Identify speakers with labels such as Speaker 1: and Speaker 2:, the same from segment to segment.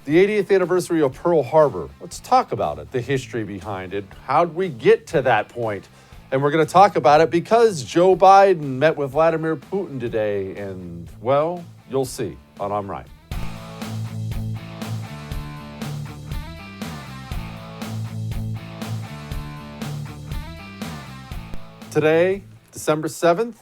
Speaker 1: The 80th anniversary of Pearl Harbor. Let's talk about it, the history behind it. How'd we get to that point? And we're going to talk about it because Joe Biden met with Vladimir Putin today. And, well, you'll see on I'm Right. Today, December 7th,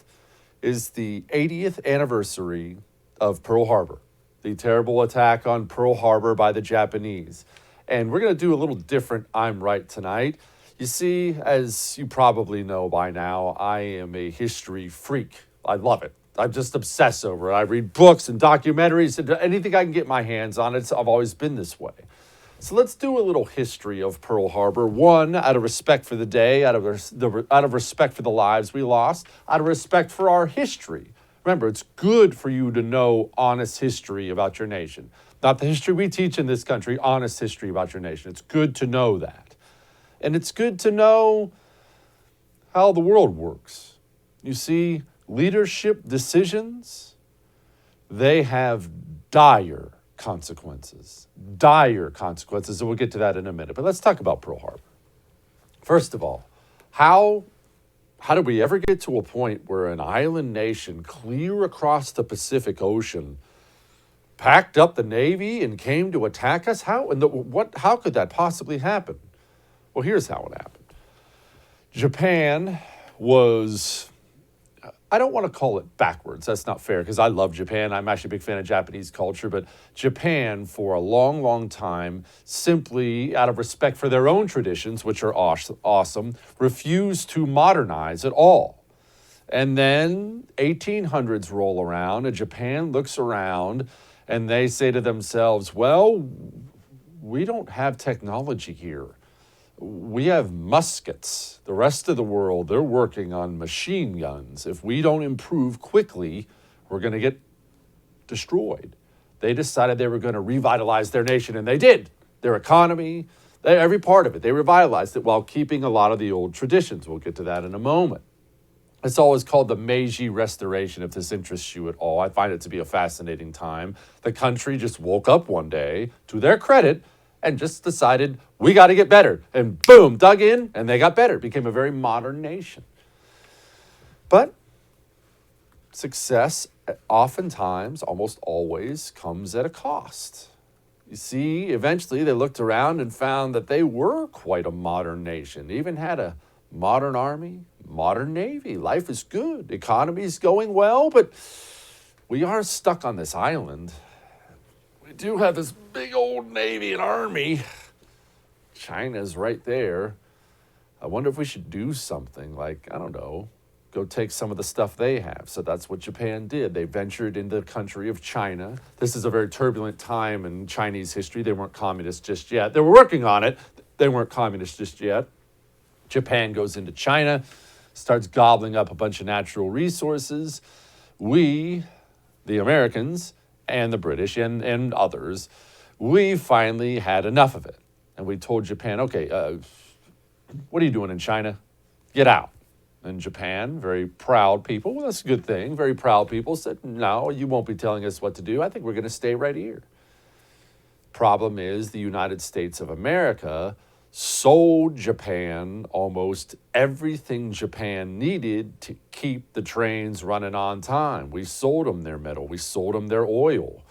Speaker 1: is the 80th anniversary of Pearl Harbor, the terrible attack on Pearl Harbor by the Japanese. And we're going to do a little different I'm Right tonight. You see, as you probably know by now, I am a history freak. I love it. I'm just obsessed over it. I read books and documentaries and anything I can get my hands on. I've always been this way. So let's do a little history of Pearl Harbor. One, out of respect for the day, out of respect for the lives we lost, out of respect for our history. Remember, it's good for you to know honest history about your nation. Not the history we teach in this country, honest history about your nation. It's good to know that. And it's good to know how the world works. You see, leadership decisions, they have dire consequences. Dire consequences, and we'll get to that in a minute. But let's talk about Pearl Harbor. First of all, how did we ever get to a point where an island nation clear across the Pacific Ocean packed up the Navy and came to attack us? How could that possibly happen? Well, here's how it happened. Japan was, I don't want to call it backwards. That's not fair because I love Japan. I'm actually a big fan of Japanese culture. But Japan, for a long, long time, simply out of respect for their own traditions, which are awesome, refused to modernize at all. And then 1800s roll around and Japan looks around and they say to themselves, well, we don't have technology here. We have muskets. The rest of the world, they're working on machine guns. If we don't improve quickly, we're going to get destroyed. They decided they were going to revitalize their nation, and they did. Their economy, every part of it, they revitalized it while keeping a lot of the old traditions. We'll get to that in a moment. It's always called the Meiji Restoration, if this interests you at all. I find it to be a fascinating time. The country just woke up one day, to their credit, and just decided, we got to get better. And boom, dug in, and they got better. Became a very modern nation. But success oftentimes, almost always, comes at a cost. You see, eventually they looked around and found that they were quite a modern nation. They even had a modern army, modern navy. Life is good. Economy's going well, but we are stuck on this island. We do have this big old Navy and Army. China's right there. I wonder if we should do something like, I don't know, go take some of the stuff they have. So that's what Japan did. They ventured into the country of China. This is a very turbulent time in Chinese history. They weren't communists just yet. They were working on it. They weren't communists just yet. Japan goes into China, starts gobbling up a bunch of natural resources. We, the Americans, and the British and others, we finally had enough of it. And we told Japan, okay, what are you doing in China? Get out. And Japan, very proud people, well, that's a good thing, very proud people said, no, you won't be telling us what to do. I think we're going to stay right here. Problem is, the United States of America sold Japan almost everything Japan needed to keep the trains running on time. We sold them their metal. We sold them their oil.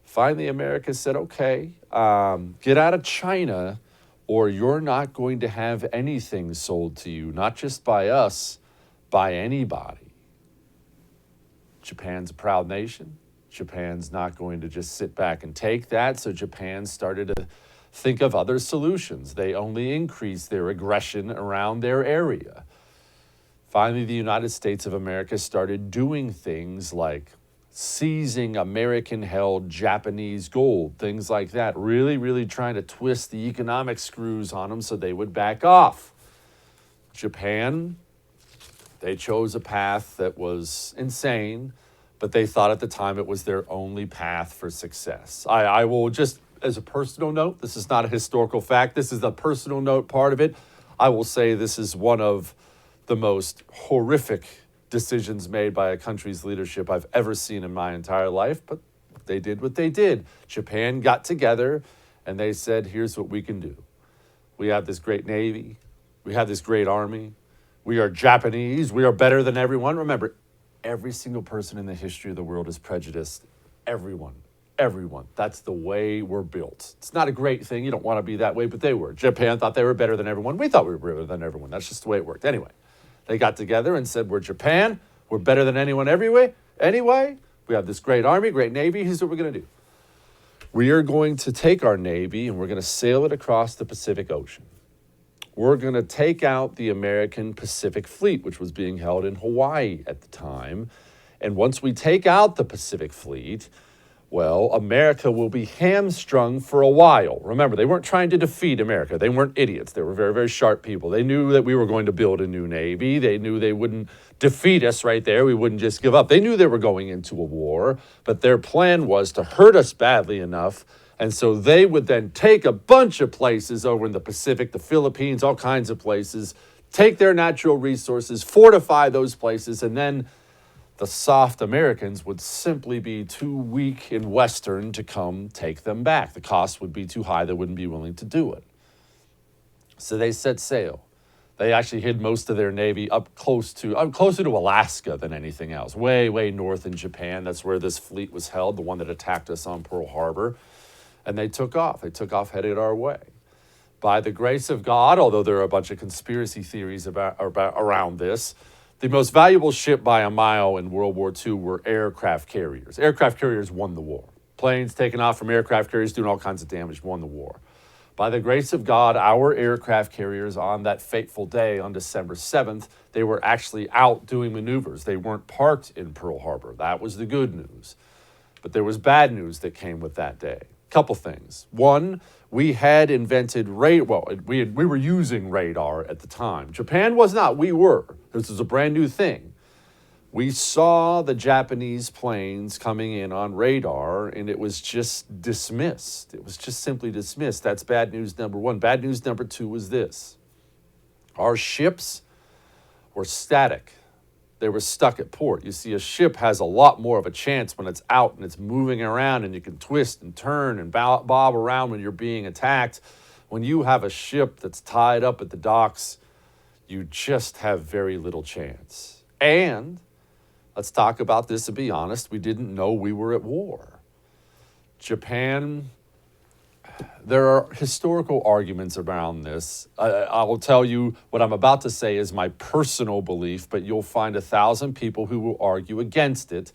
Speaker 1: Finally, America said, okay, get out of China or you're not going to have anything sold to you, not just by us, by anybody. Japan's a proud nation. Japan's not going to just sit back and take that. So Japan started to think of other solutions. They only increased their aggression around their area. Finally, the United States of America started doing things like seizing American-held Japanese gold, things like that, really, really trying to twist the economic screws on them so they would back off. Japan, they chose a path that was insane, but they thought at the time it was their only path for success. I will just, as a personal note, this is not a historical fact, this is the personal note part of it. I will say this is one of the most horrific decisions made by a country's leadership I've ever seen in my entire life, but They did what they did. Japan got together and they said, here's what we can do. We have this great Navy. We have this great Army. We are Japanese. We are better than everyone. Remember, every single person in the history of the world is prejudiced. Everyone. Everyone. That's the way we're built. It's not a great thing. You don't want to be that way, but they were. Japan thought they were better than everyone. We thought we were better than everyone. That's just the way it worked. Anyway, they got together and said, we're Japan. We're better than anyone everywhere. Anyway, we have this great Army, great Navy. Here's what we're going to do. We are going to take our Navy and we're going to sail it across the Pacific Ocean. We're going to take out the American Pacific Fleet, which was being held in Hawaii at the time. And once we take out the Pacific Fleet, well, America will be hamstrung for a while. Remember, they weren't trying to defeat America. They weren't idiots. They were very, very sharp people. They knew that we were going to build a new Navy. They knew they wouldn't defeat us right there. We wouldn't just give up. They knew they were going into a war, but their plan was to hurt us badly enough. And so they would then take a bunch of places over in the Pacific, the Philippines, all kinds of places, take their natural resources, fortify those places, and then the soft Americans would simply be too weak in Western to come take them back. The cost would be too high. They wouldn't be willing to do it. So they set sail. They actually hid most of their Navy up closer to Alaska than anything else, way, way north in Japan. That's where this fleet was held, the one that attacked us on Pearl Harbor. And they took off. They took off headed our way. By the grace of God, although there are a bunch of conspiracy theories around this, the most valuable ship by a mile in World War II were aircraft carriers. Aircraft carriers won the war. Planes taken off from aircraft carriers doing all kinds of damage won the war. By the grace of God, our aircraft carriers on that fateful day on December 7th, they were actually out doing maneuvers. They weren't parked in Pearl Harbor. That was the good news. But there was bad news that came with that day. Couple things. One, we had invented radar. Well, we were using radar at the time. Japan was not. We were. This was a brand new thing. We saw the Japanese planes coming in on radar, and it was just dismissed. It was just simply dismissed. That's bad news number one. Bad news number two was this. Our ships were static. They were stuck at port. You see, a ship has a lot more of a chance when it's out and it's moving around and you can twist and turn and bob around when you're being attacked. When you have a ship that's tied up at the docks, you just have very little chance. And let's talk about this and be honest, we didn't know we were at war. Japan, there are historical arguments around this. I will tell you what I'm about to say is my personal belief, but you'll find 1,000 people who will argue against it.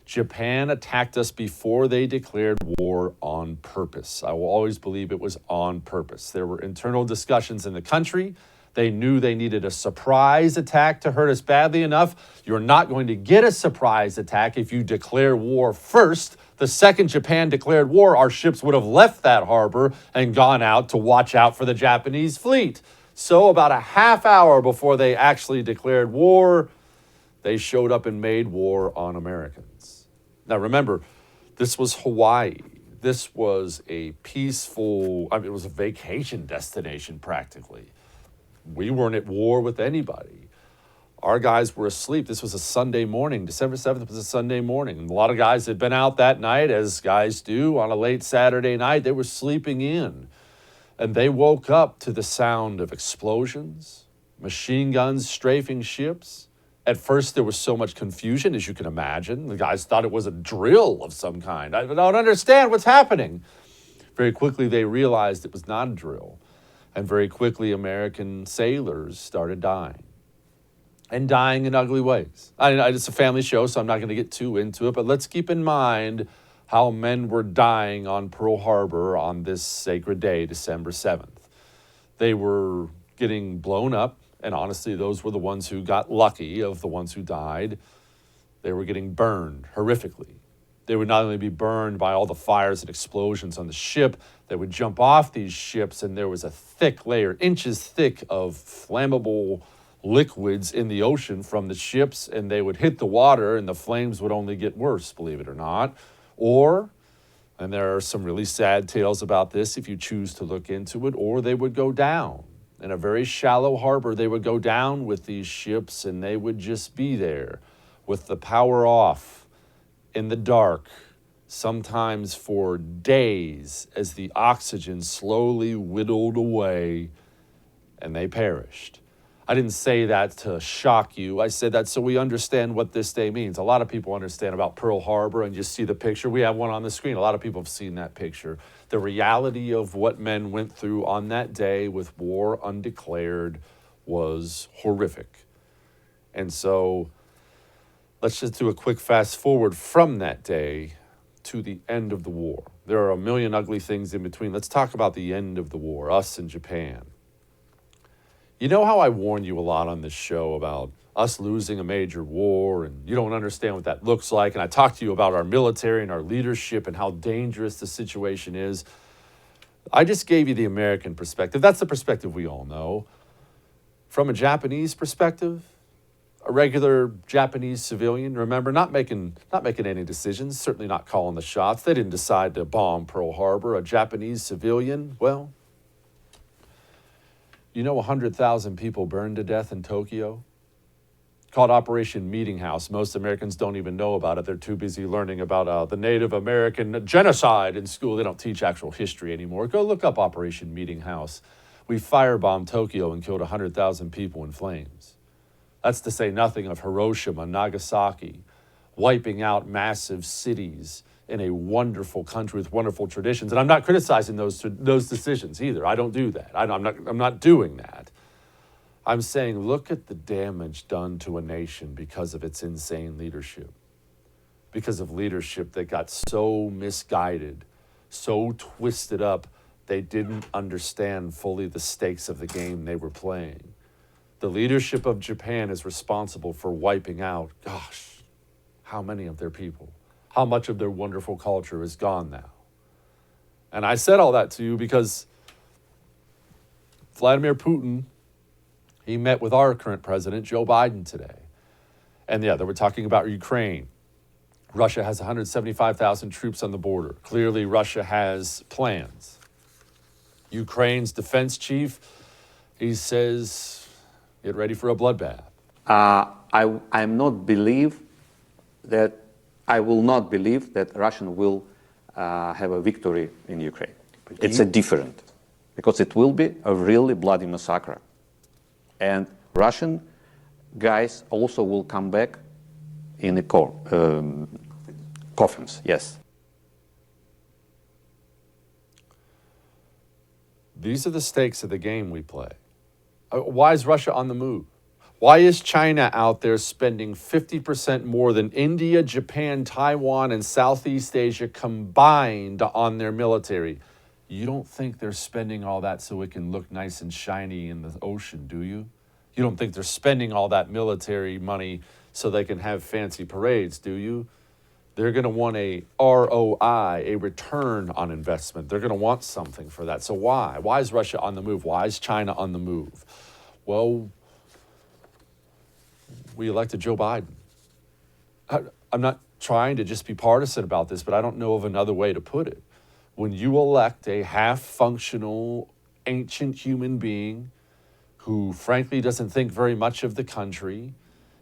Speaker 1: Japan attacked us before they declared war on purpose. I will always believe it was on purpose. There were internal discussions in the country. They knew they needed a surprise attack to hurt us badly enough. You're not going to get a surprise attack if you declare war first. The second Japan declared war, our ships would have left that harbor and gone out to watch out for the Japanese fleet. So about a half hour before they actually declared war, they showed up and made war on Americans. Now remember, this was Hawaii. This was a peaceful, it was a vacation destination practically. We weren't at war with anybody. Our guys were asleep. This was a Sunday morning. December 7th was a Sunday morning. And a lot of guys had been out that night, as guys do, on a late Saturday night. They were sleeping in. And they woke up to the sound of explosions, machine guns strafing ships. At first, there was so much confusion, as you can imagine. The guys thought it was a drill of some kind. I don't understand what's happening. Very quickly, they realized it was not a drill. And very quickly, American sailors started dying. And dying in ugly ways. It's a family show, so I'm not going to get too into it, but let's keep in mind how men were dying on Pearl Harbor on this sacred day, December 7th. They were getting blown up, and honestly, those were the ones who got lucky of the ones who died. They were getting burned horrifically. They would not only be burned by all the fires and explosions on the ship, they would jump off these ships and there was a thick layer, inches thick of flammable liquids in the ocean from the ships, and they would hit the water and the flames would only get worse, believe it or not. Or, and there are some really sad tales about this if you choose to look into it, or they would go down. In a very shallow harbor, they would go down with these ships and they would just be there with the power off, in the dark, sometimes for days, as the oxygen slowly whittled away and they perished. I didn't say that to shock you. I said that so we understand what this day means. A lot of people understand about Pearl Harbor, and you see the picture. We have one on the screen. A lot of people have seen that picture. The reality of what men went through on that day with war undeclared was horrific. And so let's just do a quick fast forward from that day to the end of the war. There are a million ugly things in between. Let's talk about the end of the war, us and Japan. You know how I warn you a lot on this show about us losing a major war, and you don't understand what that looks like, and I talk to you about our military and our leadership and how dangerous the situation is. I just gave you the American perspective. That's the perspective we all know. From a Japanese perspective, a regular Japanese civilian, remember, not making any decisions, certainly not calling the shots. They didn't decide to bomb Pearl Harbor. A Japanese civilian, well, you know 100,000 people burned to death in Tokyo? Called Operation Meeting House. Most Americans don't even know about it. They're too busy learning about the Native American genocide in school. They don't teach actual history anymore. Go look up Operation Meeting House. We firebombed Tokyo and killed 100,000 people in flames. That's to say nothing of Hiroshima, Nagasaki, wiping out massive cities in a wonderful country with wonderful traditions. And I'm not criticizing those decisions either. I don't do that. I'm not doing that. I'm saying look at the damage done to a nation because of its insane leadership. Because of leadership that got so misguided, so twisted up, they didn't understand fully the stakes of the game they were playing. The leadership of Japan is responsible for wiping out, gosh, how many of their people? How much of their wonderful culture is gone now? And I said all that to you because Vladimir Putin, he met with our current president, Joe Biden, today. And yeah, they were talking about Ukraine. Russia has 175,000 troops on the border. Clearly, Russia has plans. Ukraine's defense chief, he says, get ready for a bloodbath.
Speaker 2: I will not believe that Russia will have a victory in Ukraine. It's a different, because it will be a really bloody massacre. And Russian guys also will come back in the coffins, yes.
Speaker 1: These are the stakes of the game we play. Why is Russia on the move? Why is China out there spending 50% more than India, Japan, Taiwan, and Southeast Asia combined on their military? You don't think they're spending all that so it can look nice and shiny in the ocean, do you? You don't think they're spending all that military money so they can have fancy parades, do you? They're going to want a ROI, a return on investment. They're going to want something for that. So why? Why is Russia on the move? Why is China on the move? Well, we elected Joe Biden. I'm not trying to just be partisan about this, but I don't know of another way to put it. When you elect a half-functional, ancient human being who frankly doesn't think very much of the country,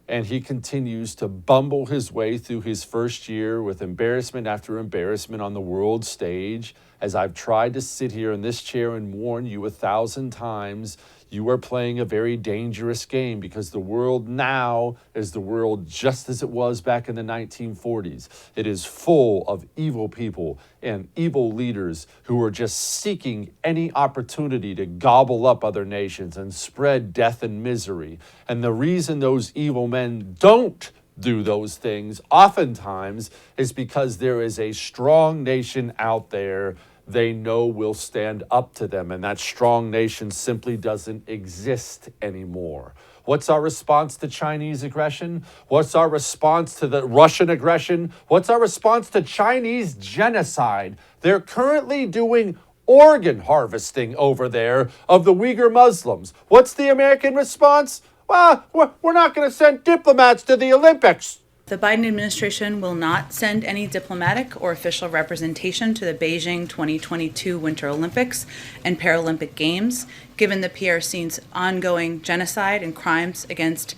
Speaker 1: and he continues to bumble his way through his first year with embarrassment after embarrassment on the world stage, as I've tried to sit here in this chair and warn you 1,000 times, you are playing a very dangerous game, because the world now is the world just as it was back in the 1940s. It is full of evil people and evil leaders who are just seeking any opportunity to gobble up other nations and spread death and misery. And the reason those evil men don't do those things oftentimes is because there is a strong nation out there they know will stand up to them, and that strong nation simply doesn't exist anymore. What's our response to Chinese aggression? What's our response to the Russian aggression? What's our response to Chinese genocide? They're currently doing organ harvesting over there of the Uyghur Muslims. What's the American response? Well, we're not going to send diplomats to the Olympics.
Speaker 3: The Biden administration will not send any diplomatic or official representation to the Beijing 2022 Winter Olympics and Paralympic Games, given the PRC's ongoing genocide and crimes against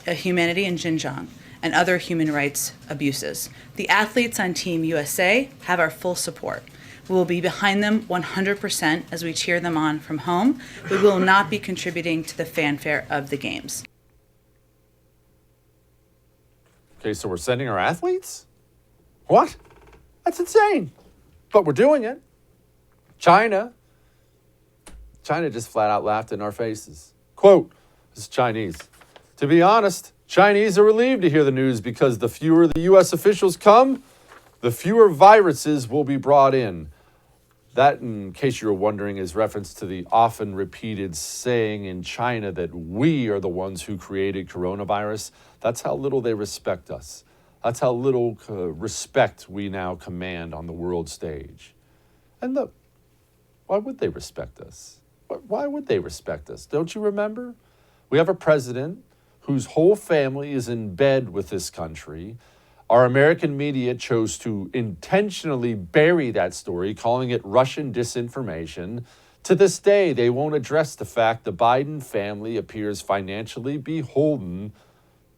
Speaker 3: humanity in Xinjiang. and other human rights abuses. The athletes on Team USA have our full support. We will be behind them 100% as we cheer them on from home. We will not be contributing to the fanfare of the games.
Speaker 1: Okay, so we're sending our athletes? What? That's insane. But we're doing it. China just flat out laughed in our faces. Quote, this is Chinese. To be honest, Chinese are relieved to hear the news because the fewer the U.S. officials come, the fewer viruses will be brought in. That, in case you were wondering, is reference to the often repeated saying in China that we are the ones who created coronavirus. That's how little they respect us. That's how little respect we now command on the world stage. And look, why would they respect us? Why would they respect us? Don't you remember? We have a president whose whole family is in bed with this country. Our American media chose to intentionally bury that story, calling it Russian disinformation. To this day, they won't address the fact the Biden family appears financially beholden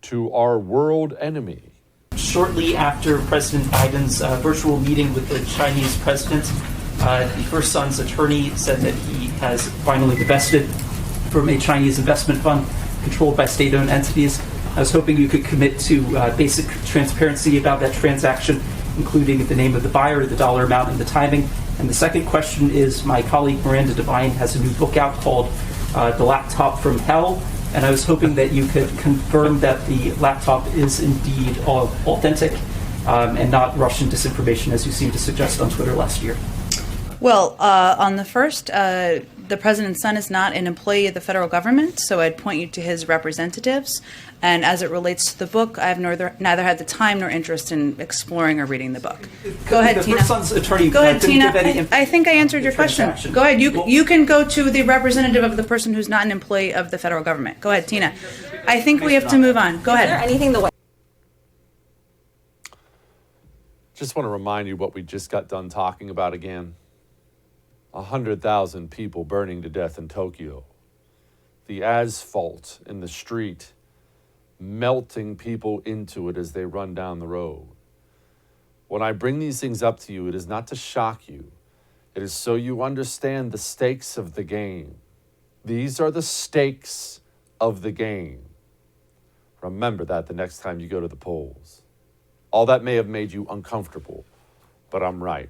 Speaker 1: to our world enemy.
Speaker 4: Shortly after President Biden's virtual meeting with the Chinese president, the first son's attorney said that he has finally divested from a Chinese investment fund controlled by state-owned entities. I was hoping you could commit to basic transparency about that transaction, including the name of the buyer, the dollar amount, and the timing. And the second question is, my colleague Miranda Devine has a new book out called The Laptop from Hell, and I was hoping that you could confirm that the laptop is indeed authentic and not Russian disinformation, as you seemed to suggest on Twitter last year.
Speaker 3: Well, on the first, the president's son is not an employee of the federal government, so I'd point you to his representatives. And as it relates to the book, I have neither had the time nor interest in exploring or reading the book. Go ahead, Tina.
Speaker 4: The first son's attorney
Speaker 3: Go ahead,
Speaker 4: didn't
Speaker 3: Tina.
Speaker 4: give any
Speaker 3: I think I answered your question. Go ahead. You can go to the representative of the person who's not an employee of the federal government. Go ahead, Tina. I think we have to move on. Go ahead.
Speaker 5: Is there anything the
Speaker 1: Just want to remind you what we just got done talking about again. 100,000 people burning to death in Tokyo. The asphalt in the street melting people into it as they run down the road. When I bring these things up to you, it is not to shock you. It is so you understand the stakes of the game. These are the stakes of the game. Remember that the next time you go to the polls. All that may have made you uncomfortable, but I'm right.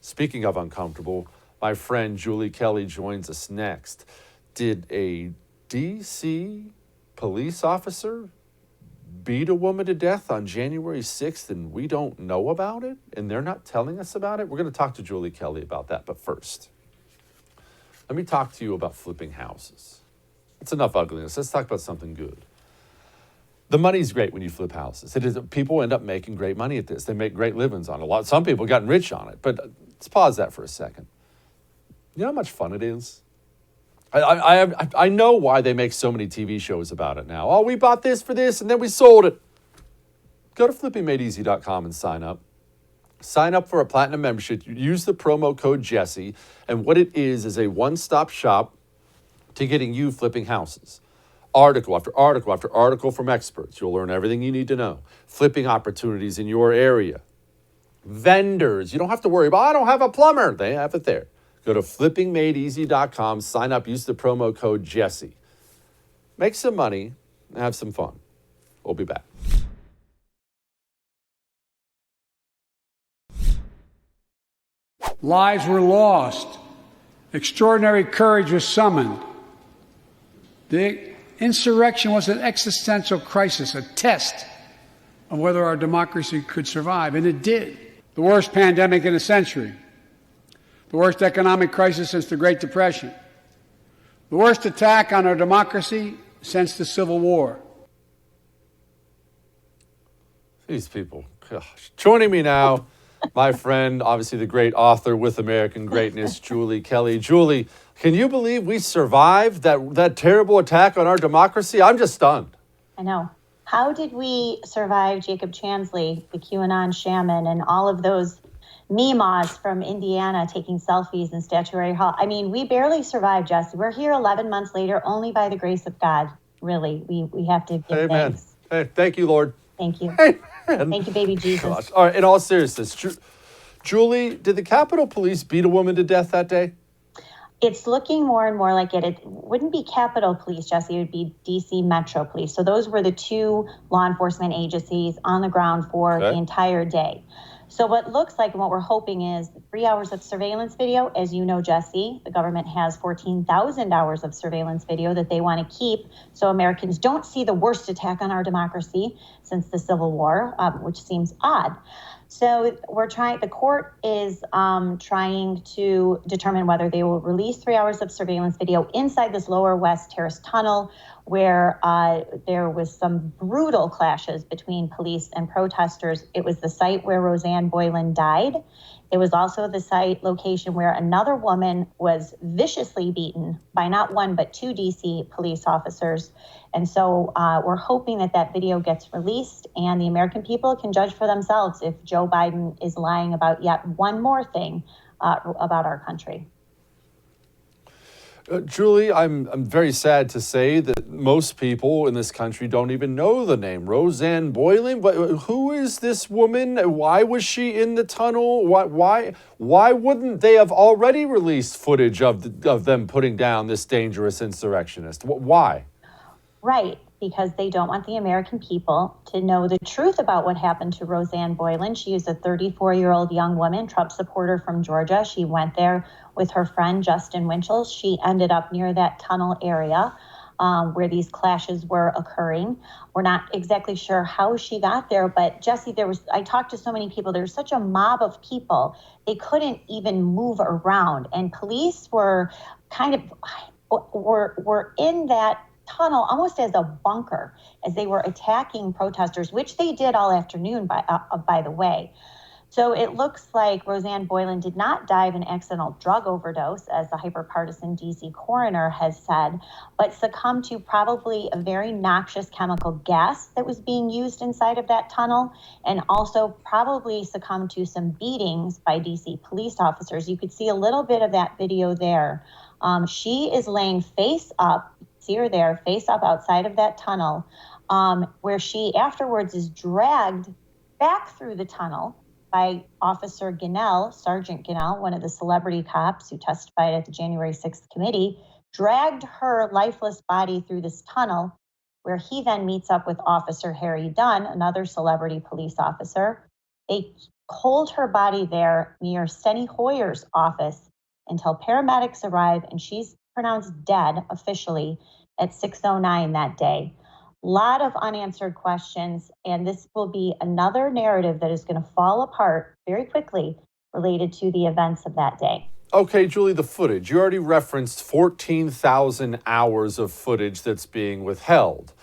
Speaker 1: Speaking of uncomfortable, my friend Julie Kelly joins us next. Did a D.C. police officer beat a woman to death on January 6th and we don't know about it? And they're not telling us about it? We're going to talk to Julie Kelly about that. But first, let me talk to you about flipping houses. It's enough ugliness. Let's talk about something good. The money's great when you flip houses. It is. People end up making great money at this. They make great livings on it. Some people have gotten rich on it. But let's pause that for a second. You know how much fun it is? I know why they make so many TV shows about it now. Oh, we bought this for this, and then we sold it. Go to flippingmadeeasy.com and sign up. Sign up for a platinum membership. Use the promo code Jesse, and what it is a one-stop shop to getting you flipping houses. Article after article after article from experts. You'll learn everything you need to know. Flipping opportunities in your area. Vendors. You don't have to worry about, I don't have a plumber. They have it there. Go to flippingmadeeasy.com, sign up, use the promo code Jesse. Make some money and have some fun. We'll be back.
Speaker 6: Lives were lost. Extraordinary courage was summoned. The insurrection was an existential crisis, a test of whether our democracy could survive, and it did. The worst pandemic in a century. The worst economic crisis since the Great Depression. The worst attack on our democracy since the Civil War.
Speaker 1: These people. Gosh. Joining me now, my friend, obviously the great author with American Greatness, Julie Kelly. Julie, can you believe we survived that terrible attack on our democracy? I'm just stunned.
Speaker 5: I know. How did we survive Jacob Chansley, the QAnon shaman, and all of those Mimas from Indiana taking selfies in Statuary Hall? I mean, we barely survived, Jesse. We're here 11 months later, only by the grace of God. Really, we have to give
Speaker 1: Amen.
Speaker 5: thanks.
Speaker 1: Hey, thank you, Lord.
Speaker 5: Thank you.
Speaker 1: And,
Speaker 5: Thank you, baby Jesus.
Speaker 1: gosh. All right, in all seriousness, Julie, did the Capitol Police beat a woman to death that day?
Speaker 5: It's looking more and more like it. It wouldn't be Capitol Police, Jesse. It would be DC Metro Police. So those were the two law enforcement agencies on the ground for the entire day. So what looks like and what we're hoping is 3 hours of surveillance video. As you know, Jesse, the government has 14,000 hours of surveillance video that they want to keep so Americans don't see the worst attack on our democracy since the Civil War, which seems odd. So the court is trying to determine whether they will release 3 hours of surveillance video inside this Lower West Terrace tunnel where there was some brutal clashes between police and protesters. It was the site where Roseanne Boyland died. It was also the site location where another woman was viciously beaten by not one, but two DC police officers. And so we're hoping that video gets released and the American people can judge for themselves if Joe Biden is lying about yet one more thing about our country.
Speaker 1: Julie, I'm very sad to say that most people in this country don't even know the name Roseanne Boyland. Who is this woman? Why was she in the tunnel? Why wouldn't they have already released footage of them putting down this dangerous insurrectionist? Why?
Speaker 5: Right, because they don't want the American people to know the truth about what happened to Roseanne Boyland. She is a 34-year-old young woman, Trump supporter from Georgia. She went there with her friend, Justin Winchell. She ended up near that tunnel area where these clashes were occurring. We're not exactly sure how she got there, but Jesse, I talked to so many people. There was such a mob of people. They couldn't even move around. And police were were in that tunnel almost as a bunker as they were attacking protesters, which they did all afternoon, by the way. So it looks like Roseanne Boyland did not die of an accidental drug overdose, as the hyper-partisan DC coroner has said, but succumbed to probably a very noxious chemical gas that was being used inside of that tunnel, and also probably succumbed to some beatings by DC police officers. You could see a little bit of that video there. She is laying face up. See her there, face up outside of that tunnel, where she afterwards is dragged back through the tunnel by Officer Ginnell, Sergeant Ginnell, one of the celebrity cops who testified at the January 6th committee, dragged her lifeless body through this tunnel, where he then meets up with Officer Harry Dunn, another celebrity police officer. They hold her body there near Steny Hoyer's office until paramedics arrive, and she's pronounced dead officially at 6:09 that day. A lot of unanswered questions, and this will be another narrative that is going to fall apart very quickly related to the events of that day.
Speaker 1: Okay, Julie, the footage. You already referenced 14,000 hours of footage that's being withheld.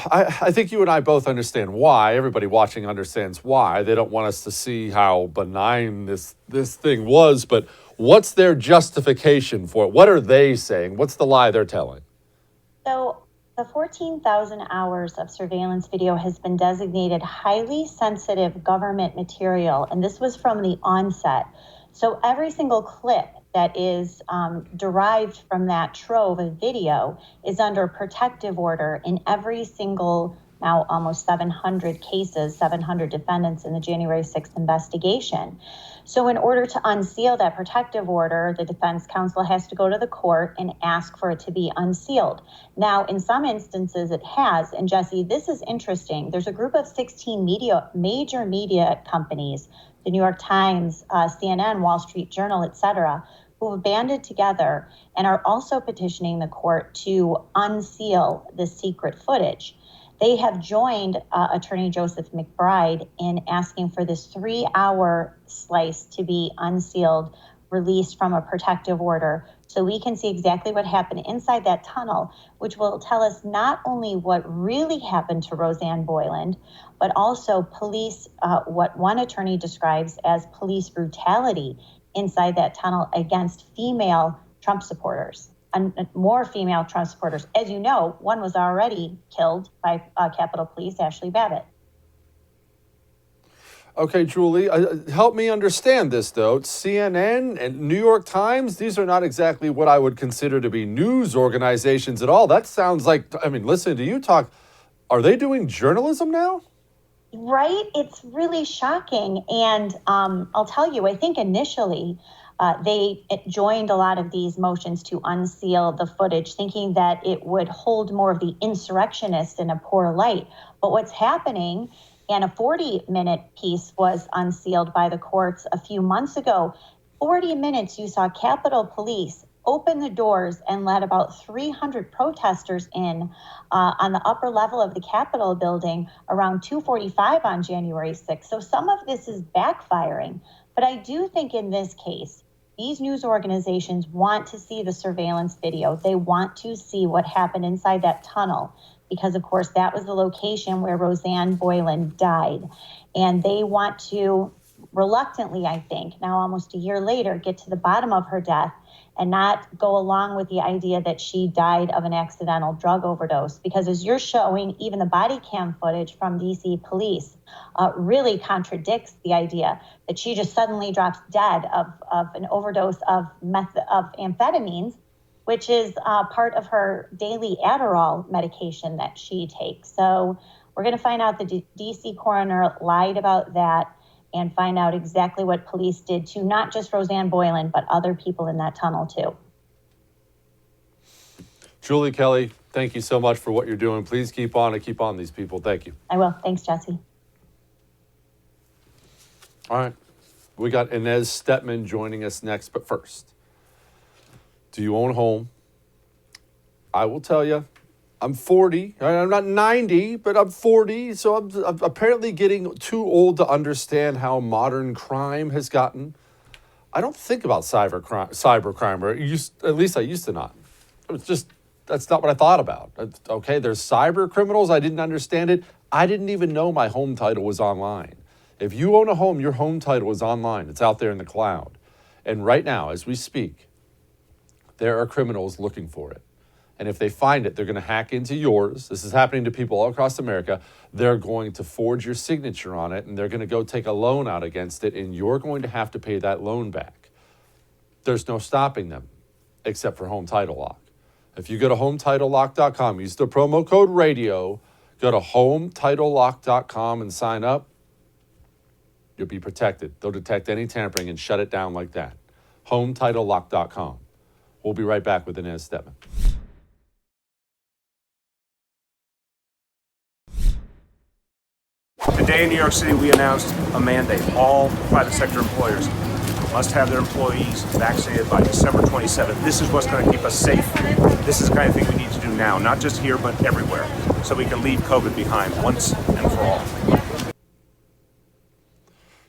Speaker 1: I think you and I both understand why. Everybody watching understands why. They don't want us to see how benign this thing was, but what's their justification for it? What are they saying? What's the lie they're telling?
Speaker 5: So the 14,000 hours of surveillance video has been designated highly sensitive government material, and this was from the onset. So every single clip that is derived from that trove of video is under protective order in every single, now almost 700 cases, 700 defendants in the January 6th investigation. So in order to unseal that protective order, the defense counsel has to go to the court and ask for it to be unsealed. Now, in some instances it has, and Jesse, this is interesting. There's a group of 16 major media companies, the New York Times, CNN, Wall Street Journal, et cetera, who have banded together and are also petitioning the court to unseal the secret footage. They have joined Attorney Joseph McBride in asking for this 3-hour slice to be unsealed, released from a protective order, so we can see exactly what happened inside that tunnel, which will tell us not only what really happened to Roseanne Boyland, but also police, what one attorney describes as police brutality inside that tunnel against female Trump supporters. And more female Trump supporters. As you know, one was already killed by Capitol Police, Ashley Babbitt.
Speaker 1: Okay, Julie, help me understand this, though. CNN and New York Times, these are not exactly what I would consider to be news organizations at all. That sounds like, listening to you talk, Are they doing journalism now?
Speaker 5: Right? It's really shocking. And I'll tell you, I think initially they joined a lot of these motions to unseal the footage, thinking that it would hold more of the insurrectionists in a poor light. But what's happening, and a 40-minute piece was unsealed by the courts a few months ago. 40 minutes, you saw Capitol Police open the doors and let about 300 protesters in on the upper level of the Capitol building around 2:45 on January 6th. So some of this is backfiring. But I do think in this case, these news organizations want to see the surveillance video. They want to see what happened inside that tunnel because, of course, that was the location where Roseanne Boylan died. And they want to reluctantly, I think, now almost a year later, get to the bottom of her death and not go along with the idea that she died of an accidental drug overdose. Because as you're showing, even the body cam footage from DC police really contradicts the idea that she just suddenly drops dead of an overdose of amphetamines, which is part of her daily Adderall medication that she takes. So we're going to find out the DC coroner lied about that and find out exactly what police did to not just Roseanne Boylan, but other people in that tunnel too.
Speaker 1: Julie Kelly, thank you so much for what you're doing. Please keep on and keep on these people. Thank you.
Speaker 5: I will. Thanks, Jesse.
Speaker 1: All right. We got Inez Stepman joining us next. But first, do you own a home? I will tell you, I'm 40. I'm not 90, but I'm 40. So I'm apparently getting too old to understand how modern crime has gotten. I don't think about cybercrime, or at least I used to not. It was just, that's not what I thought about. Okay, there's cyber criminals. I didn't understand it. I didn't even know my home title was online. If you own a home, your home title is online. It's out there in the cloud. And right now, as we speak, there are criminals looking for it. And if they find it, they're going to hack into yours. This is happening to people all across America. They're going to forge your signature on it, and they're going to go take a loan out against it, and you're going to have to pay that loan back. There's no stopping them except for Home Title Lock. If you go to HomeTitleLock.com, use the promo code RADIO, go to HomeTitleLock.com and sign up, you'll be protected. They'll detect any tampering and shut it down like that. HomeTitleLock.com. We'll be right back with Inez Stepman.
Speaker 7: Today in New York City, we announced a mandate. All private sector employers must have their employees vaccinated by December 27th. This is what's going to keep us safe. This is the kind of thing we need to do now, not just here, but everywhere, so we can leave COVID behind once and for all.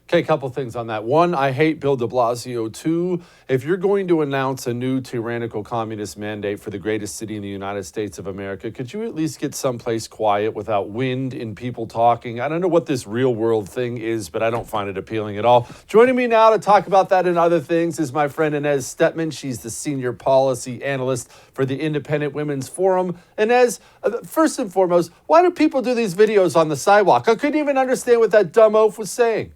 Speaker 1: Okay, a couple things on that. One, I hate Bill de Blasio. Two, if you're going to announce a new tyrannical communist mandate for the greatest city in the United States of America, could you at least get someplace quiet without wind and people talking? I don't know what this real world thing is, but I don't find it appealing at all. Joining me now to talk about that and other things is my friend Inez Stepman. She's the senior policy analyst for the Independent Women's Forum. Inez, first and foremost, why do people do these videos on the sidewalk? I couldn't even understand what that dumb oaf was saying.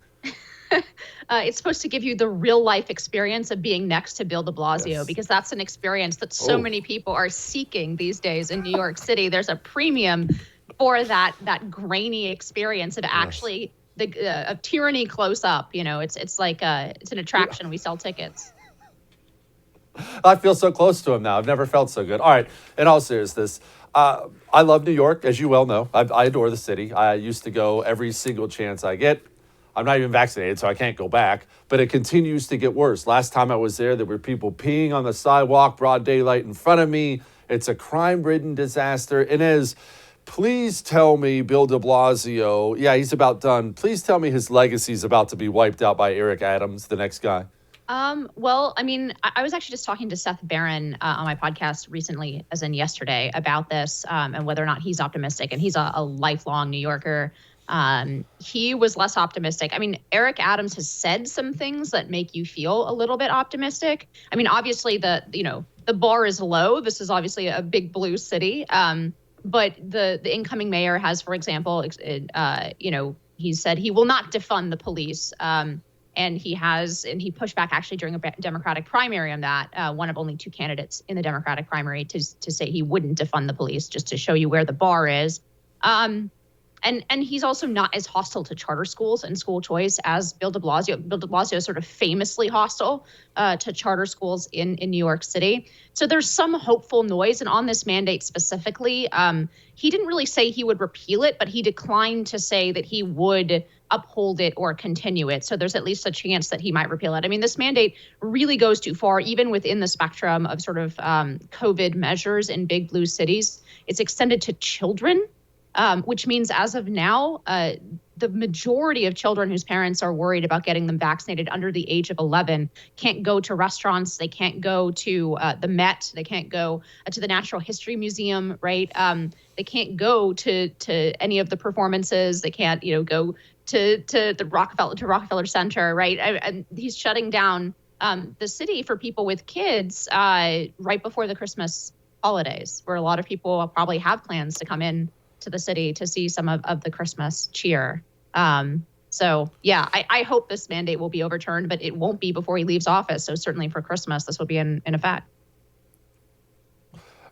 Speaker 8: It's supposed to give you the real life experience of being next to Bill de Blasio,
Speaker 1: Yes.
Speaker 8: because that's an experience that so many people are seeking these days in New York City. There's a premium for that grainy experience of actually of tyranny close up. You know, it's like it's an attraction. We sell tickets.
Speaker 1: I feel so close to him now. I've never felt so good. All right, in all seriousness, I love New York, as you well know. I adore the city. I used to go every single chance I get. I'm not even vaccinated, so I can't go back, but it continues to get worse. Last time I was there were people peeing on the sidewalk, broad daylight in front of me. It's a crime-ridden disaster. Inez, please tell me Bill de Blasio, he's about done. Please tell me his legacy is about to be wiped out by Eric Adams, the next guy.
Speaker 8: Well, I mean, I was actually just talking to Seth Barron on my podcast recently, as in yesterday, about this and whether or not he's optimistic. And he's a lifelong New Yorker. He was less optimistic. I mean, Eric Adams has said some things that make you feel a little bit optimistic. I mean, obviously the bar is low. This is obviously a big blue city. But the incoming mayor has, for example, he said he will not defund the police. And he pushed back actually during a Democratic primary on that, one of only two candidates in the Democratic primary to say he wouldn't defund the police, just to show you where the bar is. And he's also not as hostile to charter schools and school choice as Bill de Blasio. Bill de Blasio is sort of famously hostile to charter schools in New York City. So there's some hopeful noise. And on this mandate specifically, he didn't really say he would repeal it, but he declined to say that he would uphold it or continue it. So there's at least a chance that he might repeal it. I mean, this mandate really goes too far, even within the spectrum of sort of COVID measures in big blue cities. It's extended to children. Which means as of now, the majority of children whose parents are worried about getting them vaccinated under the age of 11 can't go to restaurants. They can't go to the Met. They can't go to the Natural History Museum, right? They can't go to any of the performances. They can't, go to the Rockefeller Center, right? And he's shutting down the city for people with kids right before the Christmas holidays, where a lot of people probably have plans to come in to the city to see some of the Christmas cheer. So yeah, I hope this mandate will be overturned, but it won't be before he leaves office. So certainly for Christmas, this will be in effect.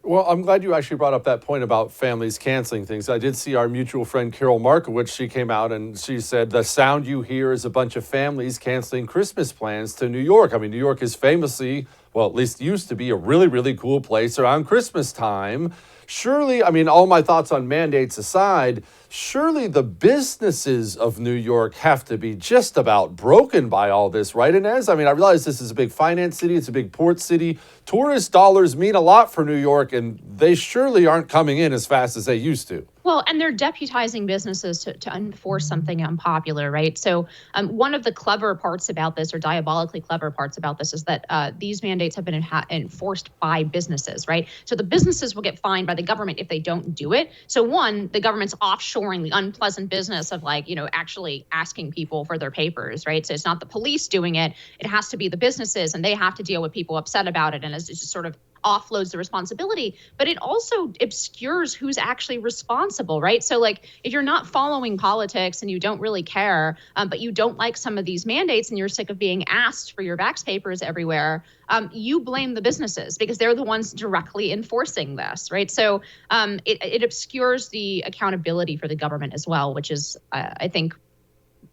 Speaker 1: Well, I'm glad you actually brought up that point about families canceling things. I did see our mutual friend Carol Markowitz. She came out and she said the sound you hear is a bunch of families canceling Christmas plans to New York. I mean, New York is famously, well, at least used to be a really, really cool place around Christmas time. Surely, I mean, all my thoughts on mandates aside, surely the businesses of New York have to be just about broken by all this, right, Inez? I mean, I realize this is a big finance city. It's a big port city. Tourist dollars mean a lot for New York, and they surely aren't coming in as fast as they used to.
Speaker 8: Well, and they're deputizing businesses to enforce something unpopular, right? So one of the clever parts about this, or diabolically clever parts about this, is that these mandates have been enforced by businesses, right? So the businesses will get fined by the government if they don't do it. So one, the government's offshoring the unpleasant business of actually asking people for their papers, right? So it's not the police doing it. It has to be the businesses, and they have to deal with people upset about it. And it's just sort of offloads the responsibility, but it also obscures who's actually responsible, right? So if you're not following politics and you don't really care, but you don't like some of these mandates and you're sick of being asked for your vax papers everywhere, you blame the businesses because they're the ones directly enforcing this, right? So it obscures the accountability for the government as well, which is, I think,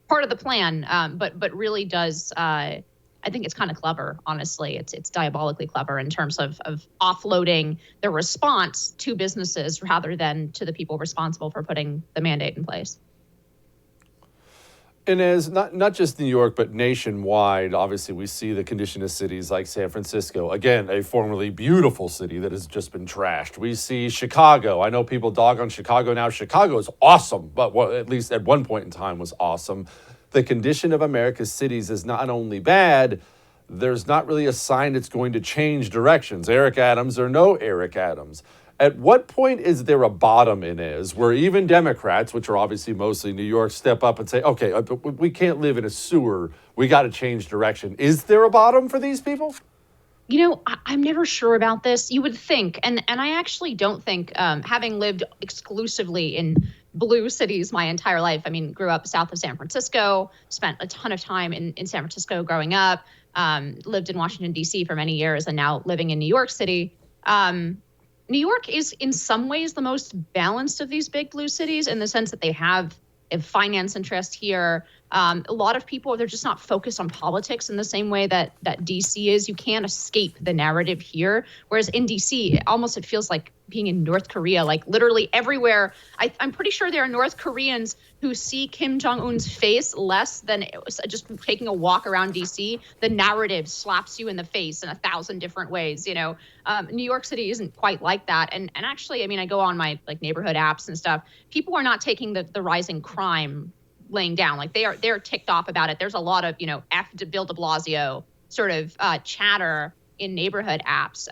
Speaker 8: part of the plan, but really does I think it's kind of clever, honestly. It's diabolically clever in terms of offloading the response to businesses rather than to the people responsible for putting the mandate in place.
Speaker 1: And as not just New York, but nationwide, obviously we see the condition of cities like San Francisco. Again, a formerly beautiful city that has just been trashed. We see Chicago. I know people dog on Chicago now. Chicago is awesome, but at least at one point in time was awesome. The condition of America's cities is not only bad, there's not really a sign it's going to change directions. Eric Adams or no Eric Adams. At what point is there a bottom, Inez, where even Democrats, which are obviously mostly New York, step up and say, okay, we can't live in a sewer. We got to change direction. Is there a bottom for these people?
Speaker 8: I'm never sure about this. You would think, and I actually don't think, having lived exclusively in blue cities my entire life. I mean, grew up south of San Francisco, spent a ton of time in San Francisco growing up, lived in Washington, D.C. for many years, and now living in New York City. New York is in some ways the most balanced of these big blue cities in the sense that they have a finance interest here. A lot of people, they're just not focused on politics in the same way that DC is. You can't escape the narrative here. Whereas in DC, it feels like being in North Korea, like literally everywhere. I'm pretty sure there are North Koreans who see Kim Jong-un's face less than just taking a walk around DC. The narrative slaps you in the face in 1,000 different ways. New York City isn't quite like that. And actually, I mean, I go on my neighborhood apps and stuff. People are not taking the rising crime laying down. They're ticked off about it. There's a lot of, F to Bill de Blasio sort of chatter in neighborhood apps.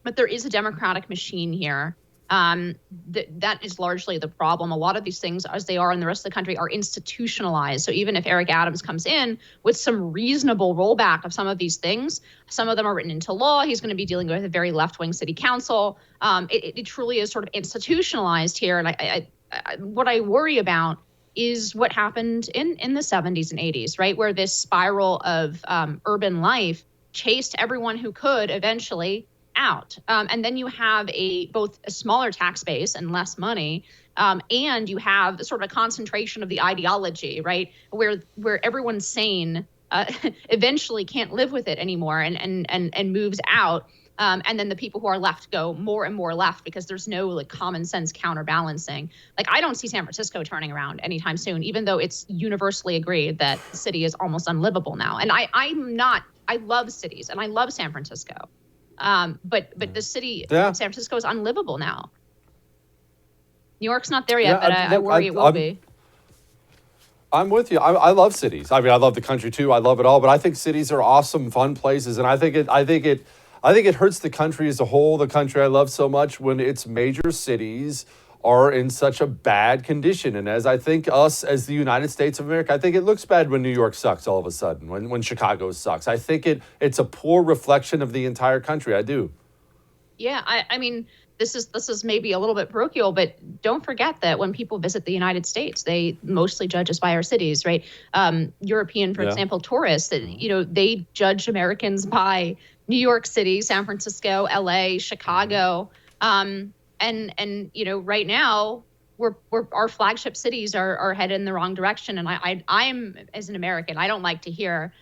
Speaker 8: But there is a democratic machine here. That is largely the problem. A lot of these things, as they are in the rest of the country, are institutionalized. So even if Eric Adams comes in with some reasonable rollback of some of these things, some of them are written into law. He's going to be dealing with a very left-wing city council. It truly is sort of institutionalized here. And what I worry about is what happened in the 70s and 80s, right? Where this spiral of urban life chased everyone who could eventually out. And then you have both a smaller tax base and less money, and you have sort of a concentration of the ideology, right, where everyone's sane eventually can't live with it anymore and moves out. And then the people who are left go more and more left because there's no like common sense counterbalancing. Like I don't see San Francisco turning around anytime soon, even though it's universally agreed that the city is almost unlivable now. And I love cities and I love San Francisco. But the city of San Francisco is unlivable now. New York's not there yet, but I worry it will be.
Speaker 1: I'm with you. I love cities. I mean, I love the country too. I love it all, but I think cities are awesome, fun places, and I think it hurts the country as a whole. The country I love so much when its major cities are in such a bad condition. And as I think us as the United States of America, I think it looks bad when New York sucks all of a sudden, when Chicago sucks. I think it's a poor reflection of the entire country. I do.
Speaker 8: Yeah, I mean, this is maybe a little bit parochial, but don't forget that when people visit the United States, they mostly judge us by our cities, right? European, for example, tourists, they judge Americans by New York City, San Francisco, LA, Chicago. And right now our flagship cities are headed in the wrong direction. And I'm as an American, I don't like to hear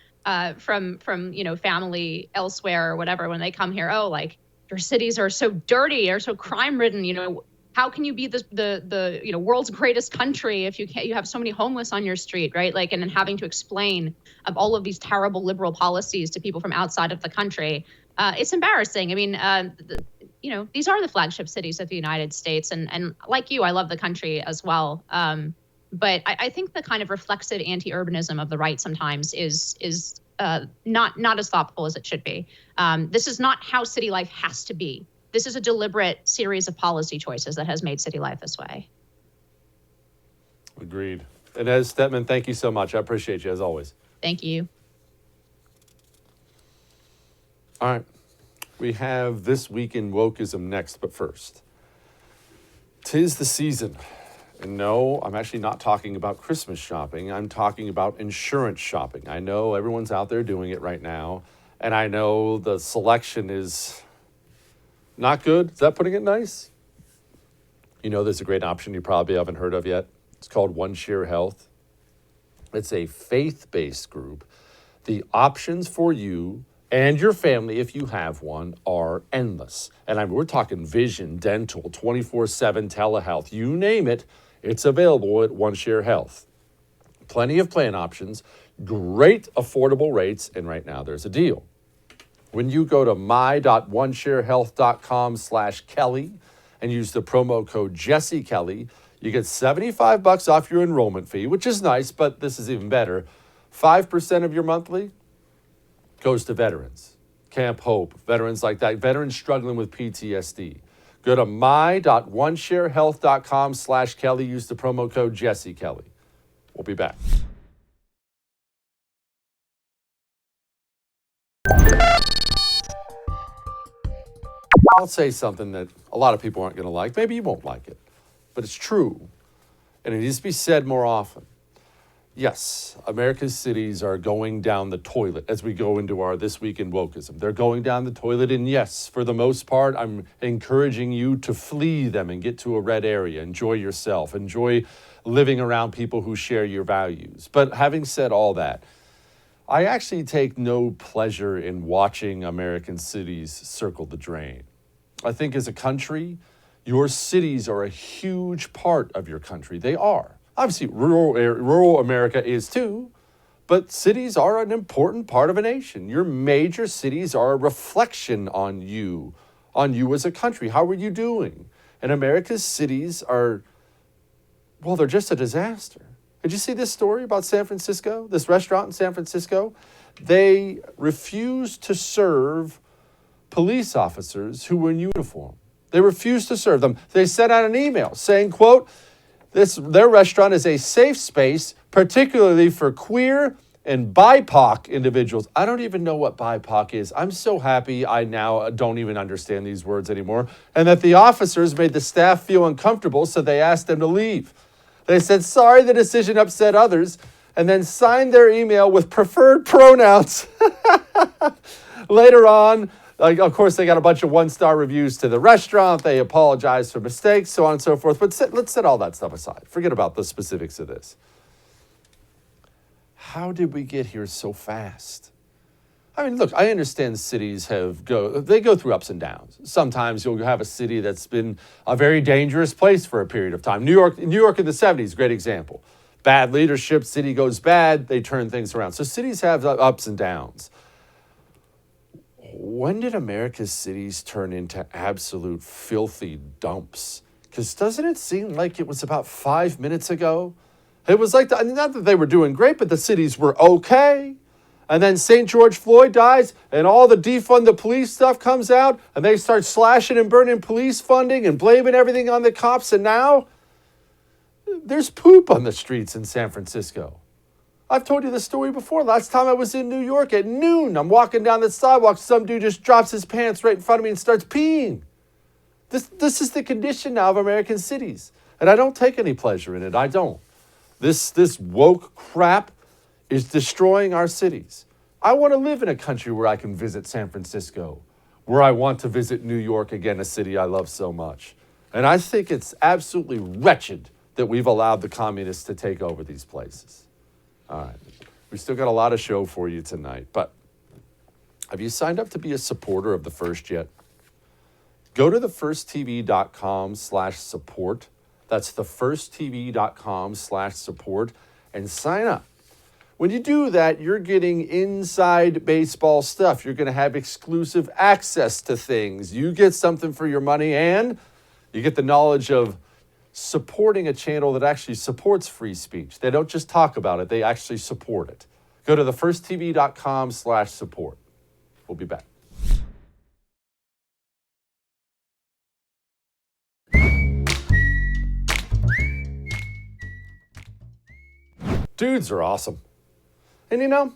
Speaker 8: from family elsewhere or whatever when they come here, oh, like your cities are so dirty or so crime ridden, how can you be the world's greatest country if you have so many homeless on your street, right? Like, and then having to explain of all of these terrible liberal policies to people from outside of the country. It's embarrassing. I mean, these are the flagship cities of the United States. And like you, I love the country as well. But I think the kind of reflexive anti-urbanism of the right sometimes is not as thoughtful as it should be. This is not how city life has to be. This is a deliberate series of policy choices that has made city life this way.
Speaker 1: Agreed. Inez Stepman, thank you so much. I appreciate you as always.
Speaker 8: Thank you.
Speaker 1: All right. We have This Week in Wokeism next, but first. 'Tis the season. And no, I'm actually not talking about Christmas shopping. I'm talking about insurance shopping. I know everyone's out there doing it right now, and I know the selection is not good. Is that putting it nice? There's a great option you probably haven't heard of yet. It's called OneShare Health. It's a faith-based group. The options for you and your family, if you have one, are endless. And we're talking vision, dental, 24/7 telehealth, you name it, it's available at OneShare Health. Plenty of plan options, great affordable rates, and right now there's a deal. When you go to my.onesharehealth.com/Kelly and use the promo code Jesse Kelly, you get $75 off your enrollment fee, which is nice, but this is even better. 5% of your monthly goes to veterans, Camp Hope, veterans like that, veterans struggling with PTSD. Go to my.onesharehealth.com/Kelly, use the promo code Jesse Kelly. We'll be back. I'll say something that a lot of people aren't going to like. Maybe you won't like it, but it's true, and it needs to be said more often. Yes, America's cities are going down the toilet as we go into our This Week in Wokeism. They're going down the toilet, and yes, for the most part, I'm encouraging you to flee them and get to a red area. Enjoy yourself. Enjoy living around people who share your values. But having said all that, I actually take no pleasure in watching American cities circle the drain. I think as a country, your cities are a huge part of your country. They are. Obviously, rural America is too, but cities are an important part of a nation. Your major cities are a reflection on you as a country. How are you doing? And America's cities are, well, they're just a disaster. Did you see this story about San Francisco, this restaurant in San Francisco? They refused to serve police officers who were in uniform. They refused to serve them. They sent out an email saying, quote, their restaurant is a safe space, particularly for queer and BIPOC individuals. I don't even know what BIPOC is. I'm so happy I now don't even understand these words anymore. And that the officers made the staff feel uncomfortable, so they asked them to leave. They said, sorry, the decision upset others, and then signed their email with preferred pronouns. Later on, Like, of course, they got a bunch of one-star reviews to the restaurant. They apologize for mistakes, so on and so forth. But let's set all that stuff aside. Forget about the specifics of this. How did we get here so fast? I mean, look, I understand cities go through ups and downs. Sometimes you'll have a city that's been a very dangerous place for a period of time. New York in the 70s, great example. Bad leadership, city goes bad, they turn things around. So cities have ups and downs. When did America's cities turn into absolute filthy dumps? Because doesn't it seem like it was about 5 minutes ago? It was like, not that they were doing great, but the cities were okay. And then St. George Floyd dies, and all the defund the police stuff comes out, and they start slashing and burning police funding and blaming everything on the cops. And now there's poop on the streets in San Francisco. I've told you this story before. Last time I was in New York at noon, I'm walking down the sidewalk. Some dude just drops his pants right in front of me and starts peeing. This is the condition now of American cities. And I don't take any pleasure in it. I don't. This woke crap is destroying our cities. I want to live in a country where I can visit San Francisco, where I want to visit New York again, a city I love so much. And I think it's absolutely wretched that we've allowed the communists to take over these places. All right. We still got a lot of show for you tonight, but have you signed up to be a supporter of The First yet? Go to thefirsttv.com/support. That's thefirsttv.com/support and sign up. When you do that, you're getting inside baseball stuff. You're going to have exclusive access to things. You get something for your money, and you get the knowledge of supporting a channel that actually supports free speech. They don't just talk about it, they actually support it. Go to thefirsttv.com/support. We'll be back. Dudes are awesome. And you know,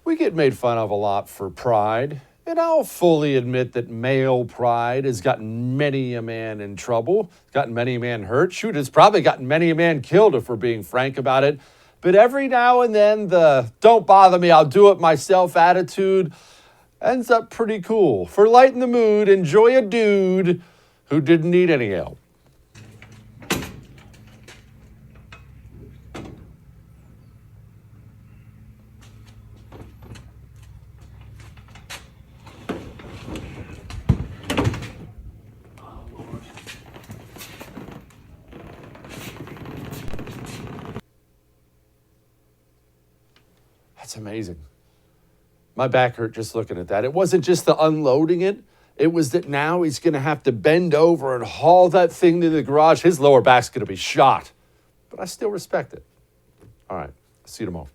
Speaker 1: we get made fun of a lot for pride. And I'll fully admit that male pride has gotten many a man in trouble, gotten many a man hurt. Shoot, it's probably gotten many a man killed if we're being frank about it. But every now and then, the don't bother me, I'll do it myself attitude ends up pretty cool. For lighten the mood, enjoy a dude who didn't need any help. That's amazing. My back hurt just looking at that. It wasn't just the unloading it. It was that now he's going to have to bend over and haul that thing to the garage. His lower back's going to be shot. But I still respect it. All right. See you tomorrow.